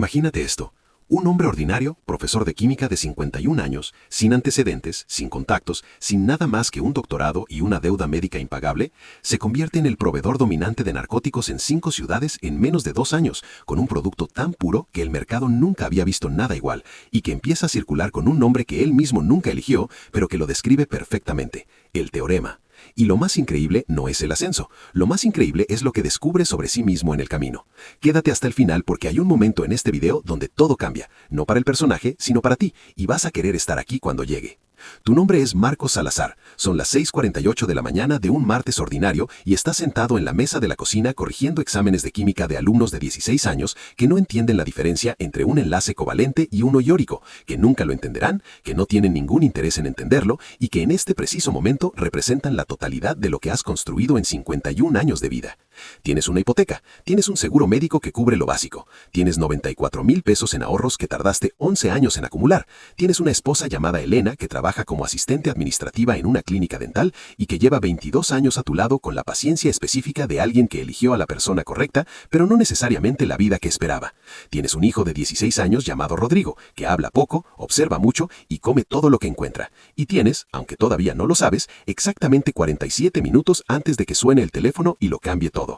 Imagínate esto. Un hombre ordinario, profesor de química de 51 años, sin antecedentes, sin contactos, sin nada más que un doctorado y una deuda médica impagable, se convierte en el proveedor dominante de narcóticos en 5 ciudades en menos de 2 años, con un producto tan puro que el mercado nunca había visto nada igual, y que empieza a circular con un nombre que él mismo nunca eligió, pero que lo describe perfectamente: el teorema. Y lo más increíble no es el ascenso, lo más increíble es lo que descubre sobre sí mismo en el camino. Quédate hasta el final porque hay un momento en este video donde todo cambia, no para el personaje, sino para ti, y vas a querer estar aquí cuando llegue. Tu nombre es Marcos Salazar, son las 6:48 de la mañana de un martes ordinario y estás sentado en la mesa de la cocina corrigiendo exámenes de química de alumnos de 16 años que no entienden la diferencia entre un enlace covalente y uno iórico, que nunca lo entenderán, que no tienen ningún interés en entenderlo y que en este preciso momento representan la totalidad de lo que has construido en 51 años de vida. Tienes una hipoteca, tienes un seguro médico que cubre lo básico, tienes 94,000 pesos en ahorros que tardaste 11 años en acumular, tienes una esposa llamada Elena que trabaja como asistente administrativa en una clínica dental y que lleva 22 años a tu lado con la paciencia específica de alguien que eligió a la persona correcta, pero no necesariamente la vida que esperaba. Tienes un hijo de 16 años llamado Rodrigo, que habla poco, observa mucho y come todo lo que encuentra. Y tienes, aunque todavía no lo sabes, exactamente 47 minutos antes de que suene el teléfono y lo cambie todo.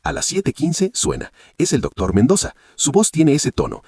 A las 7:15 suena. Es el doctor Mendoza. Su voz tiene ese tono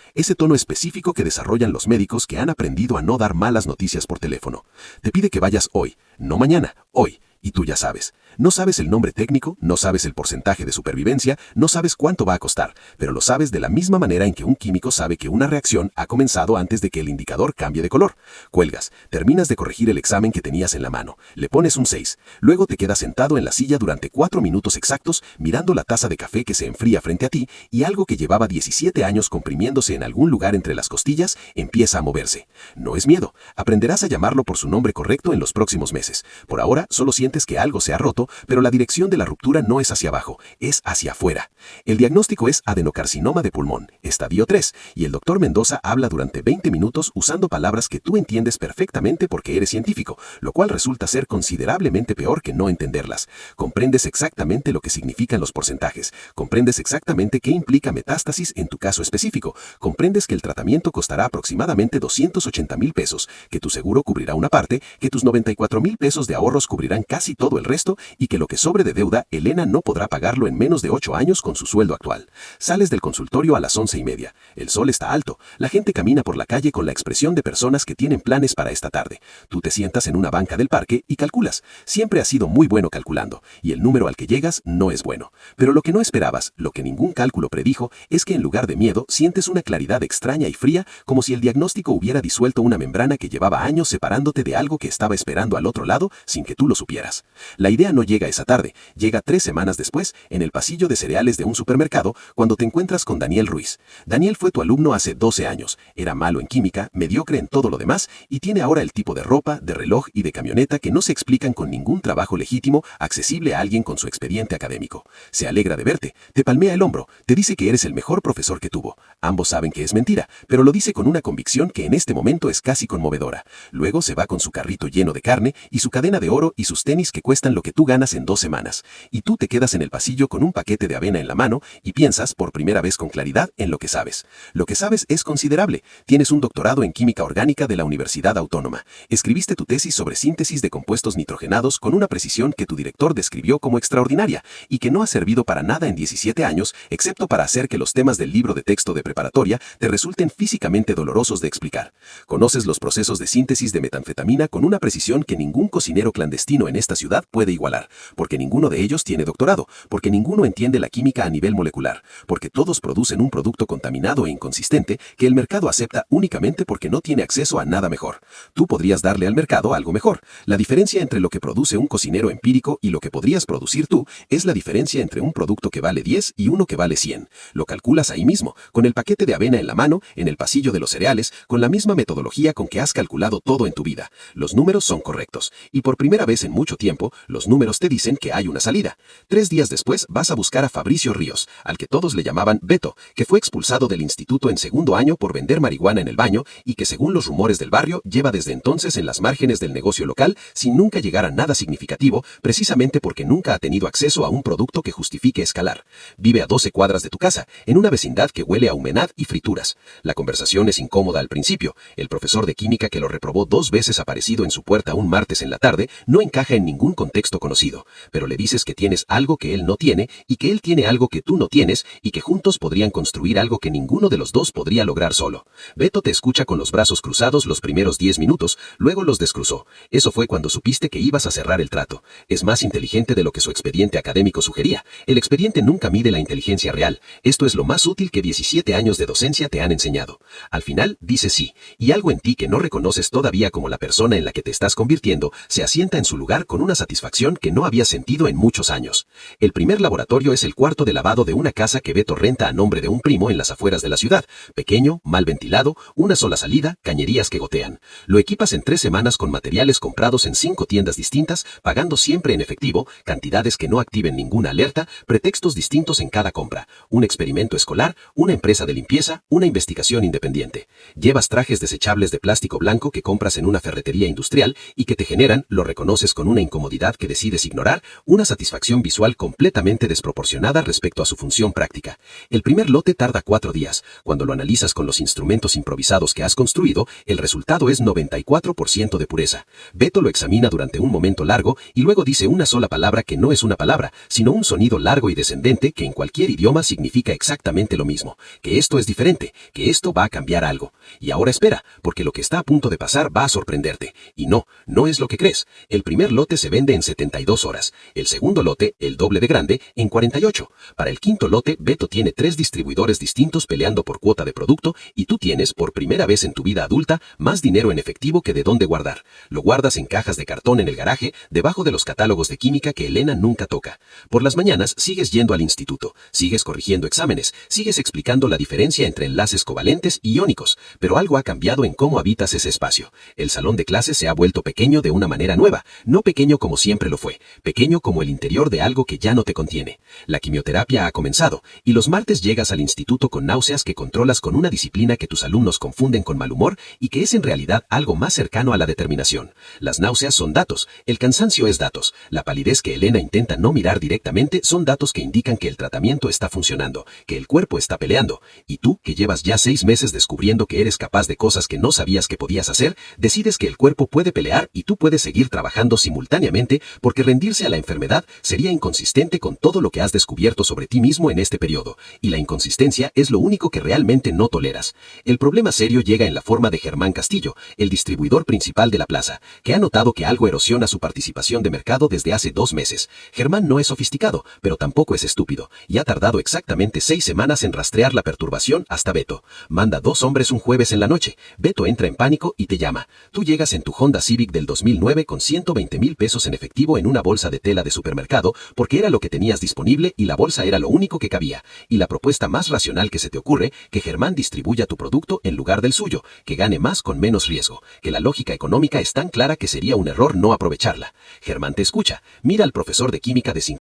específico que desarrollan los médicos que han aprendido a no dar malas noticias por teléfono. Te pide que vayas hoy, no mañana, hoy. Y tú ya sabes. No sabes el nombre técnico, no sabes el porcentaje de supervivencia, no sabes cuánto va a costar, pero lo sabes de la misma manera en que un químico sabe que una reacción ha comenzado antes de que el indicador cambie de color. Cuelgas, terminas de corregir el examen que tenías en la mano, le pones un 6, luego te quedas sentado en la silla durante 4 minutos exactos mirando la taza de café que se enfría frente a ti y algo que llevaba 17 años comprimiéndose en algún lugar entre las costillas empieza a moverse. No es miedo, aprenderás a llamarlo por su nombre correcto en los próximos meses. Por ahora solo sientes que algo se ha roto, pero la dirección de la ruptura no es hacia abajo, es hacia afuera. El diagnóstico es adenocarcinoma de pulmón, estadio 3, y el doctor Mendoza habla durante 20 minutos usando palabras que tú entiendes perfectamente porque eres científico, lo cual resulta ser considerablemente peor que no entenderlas. Comprendes exactamente lo que significan los porcentajes, comprendes exactamente qué implica metástasis en tu caso específico, comprendes que el tratamiento costará aproximadamente 280,000 pesos, que tu seguro cubrirá una parte, que tus 94,000 pesos de ahorros cubrirán casi todo el resto y que lo que sobre de deuda, Elena no podrá pagarlo en menos de 8 años con su sueldo actual. Sales del consultorio a las 11:30. El sol está alto. La gente camina por la calle con la expresión de personas que tienen planes para esta tarde. Tú te sientas en una banca del parque y calculas. Siempre has sido muy bueno calculando, y el número al que llegas no es bueno. Pero lo que no esperabas, lo que ningún cálculo predijo, es que en lugar de miedo sientes una claridad extraña y fría, como si el diagnóstico hubiera disuelto una membrana que llevaba años separándote de algo que estaba esperando al otro lado sin que tú lo supieras. La idea no llega esa tarde, llega 3 semanas después, en el pasillo de cereales de un supermercado, cuando te encuentras con Daniel Ruiz. Daniel fue tu alumno hace 12 años, era malo en química, mediocre en todo lo demás, y tiene ahora el tipo de ropa, de reloj y de camioneta que no se explican con ningún trabajo legítimo accesible a alguien con su expediente académico. Se alegra de verte, te palmea el hombro, te dice que eres el mejor profesor que tuvo. Ambos saben que es mentira, pero lo dice con una convicción que en este momento es casi conmovedora. Luego se va con su carrito lleno de carne y su cadena de oro y sus tenis que cuestan lo que tú ganas en 2 semanas, y tú te quedas en el pasillo con un paquete de avena en la mano y piensas por primera vez con claridad en lo que sabes. Lo que sabes es considerable. Tienes un doctorado en química orgánica de la Universidad Autónoma. Escribiste tu tesis sobre síntesis de compuestos nitrogenados con una precisión que tu director describió como extraordinaria y que no ha servido para nada en 17 años, excepto para hacer que los temas del libro de texto de preparatoria te resulten físicamente dolorosos de explicar. Conoces los procesos de síntesis de metanfetamina con una precisión que ningún cocinero clandestino en esta ciudad puede igualar, porque ninguno de ellos tiene doctorado, porque ninguno entiende la química a nivel molecular, porque todos producen un producto contaminado e inconsistente que el mercado acepta únicamente porque no tiene acceso a nada mejor. Tú podrías darle al mercado algo mejor. La diferencia entre lo que produce un cocinero empírico y lo que podrías producir tú es la diferencia entre un producto que vale 10 y uno que vale 100. Lo calculas ahí mismo, con el paquete de avena en la mano, en el pasillo de los cereales, con la misma metodología con que has calculado todo en tu vida. Los números son correctos, y por primera vez en mucho tiempo, los números números te dicen que hay una salida. 3 días después vas a buscar a Fabricio Ríos, al que todos le llamaban Beto, que fue expulsado del instituto en segundo año por vender marihuana en el baño y que según los rumores del barrio lleva desde entonces en las márgenes del negocio local sin nunca llegar a nada significativo, precisamente porque nunca ha tenido acceso a un producto que justifique escalar. Vive a 12 cuadras de tu casa, en una vecindad que huele a humedad y frituras. La conversación es incómoda al principio. El profesor de química que lo reprobó 2 veces aparecido en su puerta un martes en la tarde no encaja en ningún contexto conocido, pero le dices que tienes algo que él no tiene y que él tiene algo que tú no tienes y que juntos podrían construir algo que ninguno de los dos podría lograr solo. Beto te escucha con los brazos cruzados los primeros 10 minutos, luego los descruzó. Eso fue cuando supiste que ibas a cerrar el trato. Es más inteligente de lo que su expediente académico sugería. El expediente nunca mide la inteligencia real. Esto es lo más útil que 17 años de docencia te han enseñado. Al final, dices sí, y algo en ti que no reconoces todavía como la persona en la que te estás convirtiendo, se asienta en su lugar con una satisfacción que no habías sentido en muchos años. El primer laboratorio es el cuarto de lavado de una casa que Beto renta a nombre de un primo en las afueras de la ciudad. Pequeño, mal ventilado, una sola salida, cañerías que gotean. Lo equipas en 3 semanas con materiales comprados en 5 tiendas distintas, pagando siempre en efectivo, cantidades que no activen ninguna alerta, pretextos distintos en cada compra, un experimento escolar, una empresa de limpieza, una investigación independiente. Llevas trajes desechables de plástico blanco que compras en una ferretería industrial y que te generan, lo reconoces con una incomodidad que decides ignorar, una satisfacción visual completamente desproporcionada respecto a su función práctica. El primer lote tarda 4 días. Cuando lo analizas con los instrumentos improvisados que has construido, el resultado es 94% de pureza. Beto lo examina durante un momento largo y luego dice una sola palabra que no es una palabra, sino un sonido largo y descendente que en cualquier idioma significa exactamente lo mismo, que esto es diferente, que esto va a cambiar algo. Y ahora espera, porque lo que está a punto de pasar va a sorprenderte. Y no, no es lo que crees. El primer lote se vende en 72 horas. El segundo lote, el doble de grande, en 48. Para el quinto lote, Beto tiene 3 distribuidores distintos peleando por cuota de producto y tú tienes, por primera vez en tu vida adulta, más dinero en efectivo que de dónde guardar. Lo guardas en cajas de cartón en el garaje, debajo de los catálogos de química que Elena nunca toca. Por las mañanas sigues yendo al instituto, sigues corrigiendo exámenes, sigues explicando la diferencia entre enlaces covalentes y iónicos, pero algo ha cambiado en cómo habitas ese espacio. El salón de clases se ha vuelto pequeño de una manera nueva, no pequeño como siempre lo fue, pequeño como el interior de algo que ya no te contiene. La quimioterapia ha comenzado, y los martes llegas al instituto con náuseas que controlas con una disciplina que tus alumnos confunden con mal humor y que es en realidad algo más cercano a la determinación. Las náuseas son datos, el cansancio es datos, la palidez que Elena intenta no mirar directamente son datos que indican que el tratamiento está funcionando, que el cuerpo está peleando, y tú, que llevas ya 6 meses descubriendo que eres capaz de cosas que no sabías que podías hacer, decides que el cuerpo puede pelear y tú puedes seguir trabajando simultáneamente porque rendirse a la enfermedad sería inconsistente con todo lo que has descubierto sobre ti mismo en este periodo, y la inconsistencia es lo único que realmente no toleras. El problema serio llega en la forma de Germán Castillo, el distribuidor principal de la plaza, que ha notado que algo erosiona su participación de mercado desde hace 2 meses. Germán no es sofisticado, pero tampoco es estúpido, y ha tardado exactamente 6 semanas en rastrear la perturbación hasta Beto. Manda 2 hombres un jueves en la noche. Beto entra en pánico y te llama. Tú llegas en tu Honda Civic del 2009 con 120,000 pesos en efectivo en una bolsa de tela de supermercado, porque era lo que tenías disponible y la bolsa era lo único que cabía. Y la propuesta más racional que se te ocurre, que Germán distribuya tu producto en lugar del suyo, que gane más con menos riesgo, que la lógica económica es tan clara que sería un error no aprovecharla. Germán te escucha. Mira al profesor de química de 5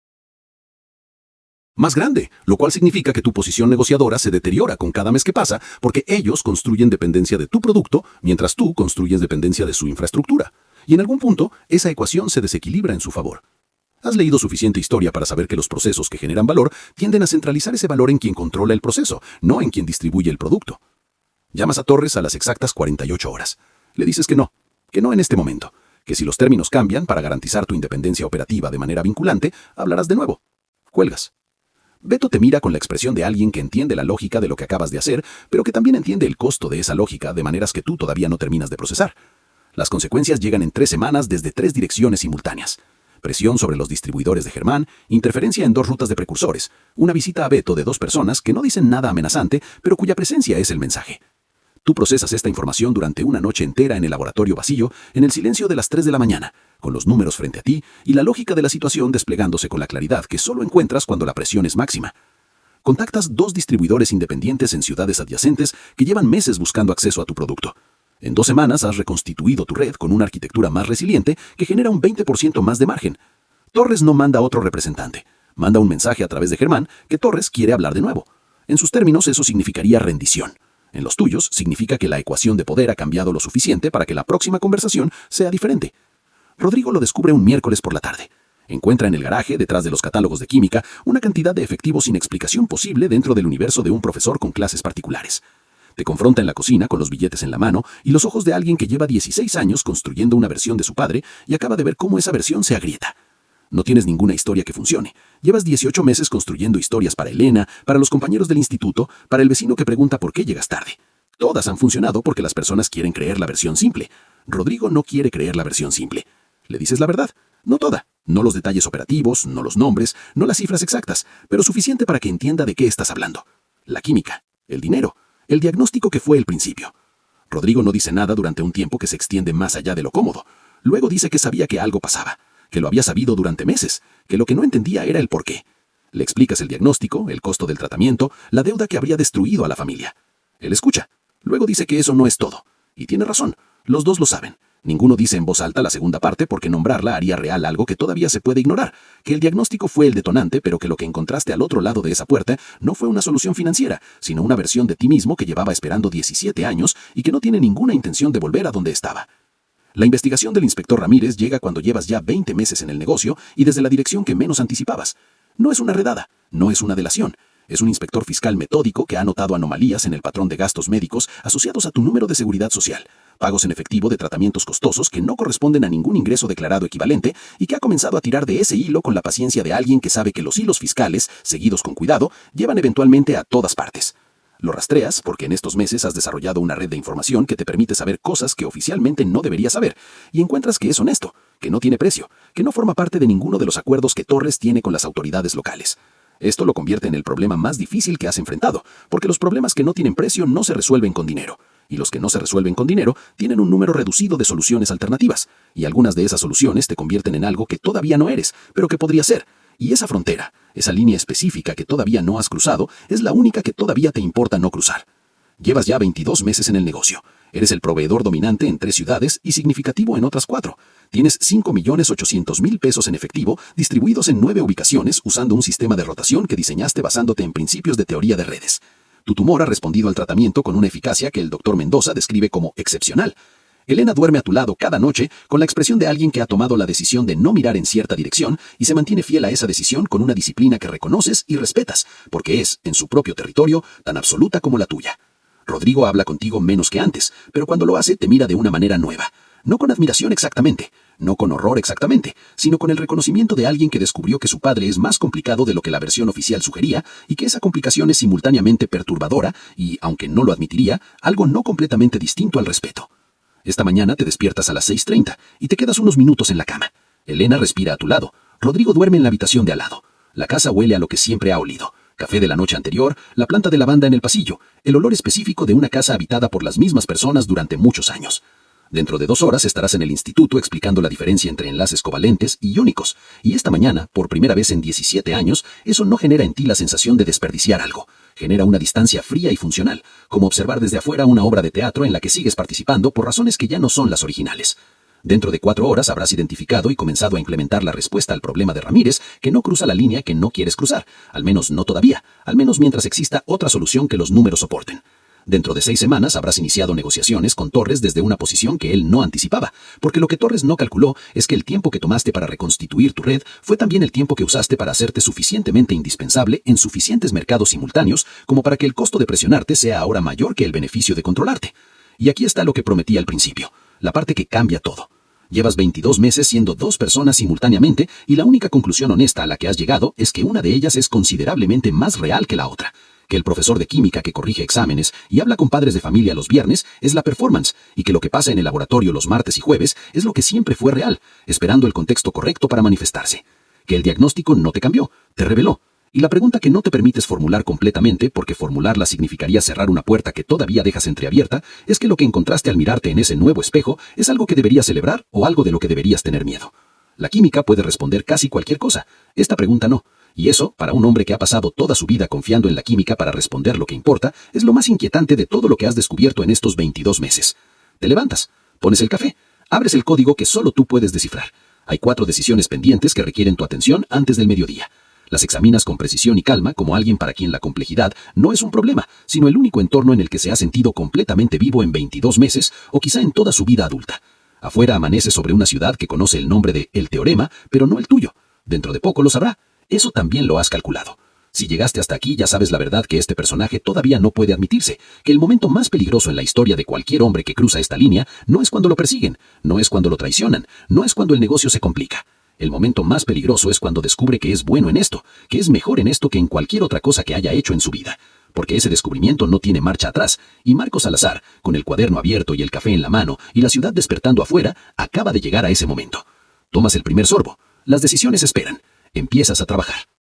más grande, lo cual significa que tu posición negociadora se deteriora con cada mes que pasa porque ellos construyen dependencia de tu producto mientras tú construyes dependencia de su infraestructura. Y en algún punto, esa ecuación se desequilibra en su favor. Has leído suficiente historia para saber que los procesos que generan valor tienden a centralizar ese valor en quien controla el proceso, no en quien distribuye el producto. Llamas a Torres a las exactas 48 horas. Le dices que no en este momento, que si los términos cambian para garantizar tu independencia operativa de manera vinculante, hablarás de nuevo. Cuelgas. Beto te mira con la expresión de alguien que entiende la lógica de lo que acabas de hacer, pero que también entiende el costo de esa lógica de maneras que tú todavía no terminas de procesar. Las consecuencias llegan en 3 semanas desde 3 direcciones simultáneas. Presión sobre los distribuidores de Germán, interferencia en 2 rutas de precursores, una visita a Beto de 2 personas que no dicen nada amenazante, pero cuya presencia es el mensaje. Tú procesas esta información durante una noche entera en el laboratorio vacío, en el silencio de las 3 de la mañana, con los números frente a ti y la lógica de la situación desplegándose con la claridad que solo encuentras cuando la presión es máxima. Contactas 2 distribuidores independientes en ciudades adyacentes que llevan meses buscando acceso a tu producto. En 2 semanas has reconstituido tu red con una arquitectura más resiliente que genera un 20% más de margen. Torres no manda otro representante. Manda un mensaje a través de Germán que Torres quiere hablar de nuevo. En sus términos, eso significaría rendición. En los tuyos, significa que la ecuación de poder ha cambiado lo suficiente para que la próxima conversación sea diferente. Rodrigo lo descubre un miércoles por la tarde. Encuentra en el garaje, detrás de los catálogos de química, una cantidad de efectivo sin explicación posible dentro del universo de un profesor con clases particulares. Te confronta en la cocina con los billetes en la mano y los ojos de alguien que lleva 16 años construyendo una versión de su padre y acaba de ver cómo esa versión se agrieta. No tienes ninguna historia que funcione. Llevas 18 meses construyendo historias para Elena, para los compañeros del instituto, para el vecino que pregunta por qué llegas tarde. Todas han funcionado porque las personas quieren creer la versión simple. Rodrigo no quiere creer la versión simple. Le dices la verdad, no toda, no los detalles operativos, no los nombres, no las cifras exactas, pero suficiente para que entienda de qué estás hablando. La química, el dinero, el diagnóstico que fue el principio. Rodrigo no dice nada durante un tiempo que se extiende más allá de lo cómodo. Luego dice que sabía que algo pasaba, que lo había sabido durante meses, que lo que no entendía era el por qué. Le explicas el diagnóstico, el costo del tratamiento, la deuda que habría destruido a la familia. Él escucha. Luego dice que eso no es todo. Y tiene razón. Los dos lo saben. Ninguno dice en voz alta la segunda parte porque nombrarla haría real algo que todavía se puede ignorar, que el diagnóstico fue el detonante, pero que lo que encontraste al otro lado de esa puerta no fue una solución financiera, sino una versión de ti mismo que llevaba esperando 17 años y que no tiene ninguna intención de volver a donde estaba. La investigación del inspector Ramírez llega cuando llevas ya 20 meses en el negocio y desde la dirección que menos anticipabas. No es una redada, no es una delación. Es un inspector fiscal metódico que ha notado anomalías en el patrón de gastos médicos asociados a tu número de seguridad social, pagos en efectivo de tratamientos costosos que no corresponden a ningún ingreso declarado equivalente y que ha comenzado a tirar de ese hilo con la paciencia de alguien que sabe que los hilos fiscales, seguidos con cuidado, llevan eventualmente a todas partes. Lo rastreas porque en estos meses has desarrollado una red de información que te permite saber cosas que oficialmente no deberías saber, y encuentras que es honesto, que no tiene precio, que no forma parte de ninguno de los acuerdos que Torres tiene con las autoridades locales. Esto lo convierte en el problema más difícil que has enfrentado, porque los problemas que no tienen precio no se resuelven con dinero, y los que no se resuelven con dinero tienen un número reducido de soluciones alternativas, y algunas de esas soluciones te convierten en algo que todavía no eres, pero que podría ser. Y esa frontera, esa línea específica que todavía no has cruzado, es la única que todavía te importa no cruzar. Llevas ya 22 meses en el negocio. Eres el proveedor dominante en 3 ciudades y significativo en otras 4. Tienes 5.800.000 pesos en efectivo distribuidos en 9 ubicaciones usando un sistema de rotación que diseñaste basándote en principios de teoría de redes. Tu tumor ha respondido al tratamiento con una eficacia que el doctor Mendoza describe como excepcional. Elena duerme a tu lado cada noche con la expresión de alguien que ha tomado la decisión de no mirar en cierta dirección y se mantiene fiel a esa decisión con una disciplina que reconoces y respetas, porque es, en su propio territorio, tan absoluta como la tuya. Rodrigo habla contigo menos que antes, pero cuando lo hace te mira de una manera nueva. No con admiración exactamente, no con horror exactamente, sino con el reconocimiento de alguien que descubrió que su padre es más complicado de lo que la versión oficial sugería y que esa complicación es simultáneamente perturbadora y, aunque no lo admitiría, algo no completamente distinto al respeto. Esta mañana te despiertas a las 6:30 y te quedas unos minutos en la cama. Elena respira a tu lado. Rodrigo duerme en la habitación de al lado. La casa huele a lo que siempre ha olido. Café de la noche anterior, la planta de lavanda en el pasillo, el olor específico de una casa habitada por las mismas personas durante muchos años. Dentro de 2 horas estarás en el instituto explicando la diferencia entre enlaces covalentes y iónicos, y esta mañana, por primera vez en 17 años, eso no genera en ti la sensación de desperdiciar algo. Genera una distancia fría y funcional, como observar desde afuera una obra de teatro en la que sigues participando por razones que ya no son las originales. Dentro de 4 horas habrás identificado y comenzado a implementar la respuesta al problema de Ramírez, que no cruza la línea que no quieres cruzar, al menos no todavía, al menos mientras exista otra solución que los números soporten. Dentro de 6 semanas habrás iniciado negociaciones con Torres desde una posición que él no anticipaba, porque lo que Torres no calculó es que el tiempo que tomaste para reconstituir tu red fue también el tiempo que usaste para hacerte suficientemente indispensable en suficientes mercados simultáneos como para que el costo de presionarte sea ahora mayor que el beneficio de controlarte. Y aquí está lo que prometí al principio, la parte que cambia todo. Llevas 22 meses siendo 2 personas simultáneamente y la única conclusión honesta a la que has llegado es que una de ellas es considerablemente más real que la otra. Que el profesor de química que corrige exámenes y habla con padres de familia los viernes es la performance y que lo que pasa en el laboratorio los martes y jueves es lo que siempre fue real, esperando el contexto correcto para manifestarse. Que el diagnóstico no te cambió, te reveló. Y la pregunta que no te permites formular completamente, porque formularla significaría cerrar una puerta que todavía dejas entreabierta, es que lo que encontraste al mirarte en ese nuevo espejo es algo que deberías celebrar o algo de lo que deberías tener miedo. La química puede responder casi cualquier cosa, esta pregunta no. Y eso, para un hombre que ha pasado toda su vida confiando en la química para responder lo que importa, es lo más inquietante de todo lo que has descubierto en estos 22 meses. Te levantas, pones el café, abres el código que solo tú puedes descifrar. Hay 4 decisiones pendientes que requieren tu atención antes del mediodía. Las examinas con precisión y calma como alguien para quien la complejidad no es un problema, sino el único entorno en el que se ha sentido completamente vivo en 22 meses o quizá en toda su vida adulta. Afuera amanece sobre una ciudad que conoce el nombre de El Teorema, pero no el tuyo. Dentro de poco lo sabrá. Eso también lo has calculado. Si llegaste hasta aquí ya sabes la verdad que este personaje todavía no puede admitirse, que el momento más peligroso en la historia de cualquier hombre que cruza esta línea no es cuando lo persiguen, no es cuando lo traicionan, no es cuando el negocio se complica. El momento más peligroso es cuando descubre que es bueno en esto, que es mejor en esto que en cualquier otra cosa que haya hecho en su vida. Porque ese descubrimiento no tiene marcha atrás, y Marco Salazar, con el cuaderno abierto y el café en la mano y la ciudad despertando afuera, acaba de llegar a ese momento. Tomas el primer sorbo. Las decisiones esperan. Empiezas a trabajar.